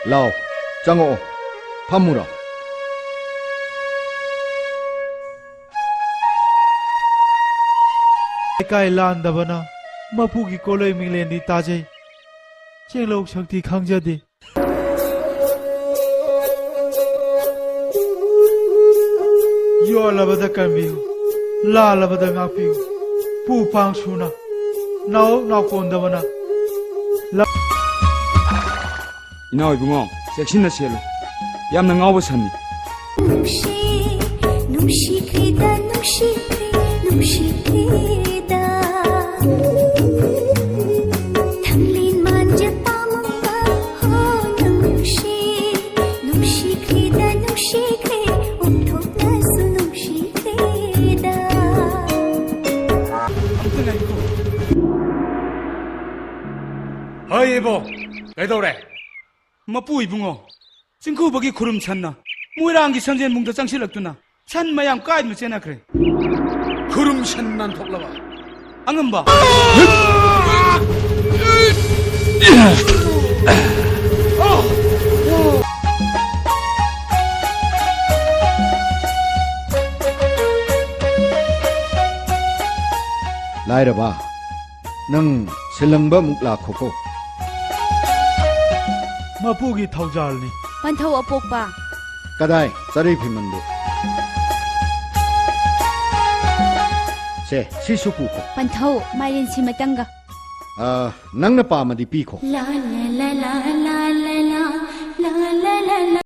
ꯂꯥꯎ ꯆꯪꯉꯛꯑꯣ ꯐꯝꯃꯨꯔꯣ ꯀꯥꯏ ꯂꯥꯟꯗꯕꯅ ꯃꯄꯨꯒꯤ ꯀꯣꯂꯩ ꯃꯤꯡꯂꯦꯟꯗꯤ ꯇꯥꯖꯩ ꯆꯦꯡꯂꯧ ꯁꯛꯇꯤ ꯈꯪꯖꯗꯦ ꯌꯣꯜꯂꯕꯗ ꯀꯟꯕꯤꯌꯨ ꯂꯥꯜꯂꯕꯗ ꯉꯥꯛꯄꯤꯌꯨ ꯄꯨ ꯄꯥꯡ ꯁꯨꯅ ꯅꯥꯎ ꯅꯥꯎꯀꯣꯟꯗꯕꯅ 이나와 이붕어 섹시나 시엘로 얌나 ngꯥꯎꯕ ꯁꯟꯅꯤ ꯍꯣꯏ ꯏꯕꯣ ꯀꯩꯗꯧꯔꯦ ꯃꯄꯨ ꯏꯕꯨꯡꯉꯣ ꯆꯤꯡꯈꯨꯕꯒꯤ ꯈꯨꯔꯨꯝ ꯁꯟꯅ ꯃꯣꯏꯔꯥꯡꯒꯤ ꯁꯟꯖꯦꯟꯕꯨꯡꯗ ꯆꯪꯁꯤꯜꯂꯛꯇꯨꯅ ꯁꯟ ꯃꯌꯥꯝ ꯀꯥꯏꯗꯨꯅ ꯆꯦꯟꯅꯈ꯭ꯔꯦ ꯈꯨꯔꯨꯝ ꯁꯟ ꯅꯥꯟꯊꯣꯛꯂꯕ ꯑꯉꯝꯕ ꯂꯥꯏꯔꯕ ꯅꯪ ꯁꯤꯜꯂꯪꯕ ꯑꯃꯨꯛ ꯂꯥꯛꯈꯣꯀꯣ ꯃꯄꯨꯒꯤ ꯊꯧꯖꯥꯜꯅꯤ ꯄꯟꯊꯧ ꯑꯄꯣꯛꯄ ꯀꯗꯥꯏ ꯆꯔꯩ ꯐꯤꯃꯟꯗꯨ ꯁꯦ ꯁꯤꯁꯨ ꯄꯨꯈꯣ ꯄꯟꯊꯧ ꯃꯥꯏꯔꯦꯟ ꯁꯤꯃꯇꯪꯒ ꯅꯪꯅ ꯄꯥꯝꯃꯗꯤ ꯄꯤꯈꯣ ला ला ला ला ला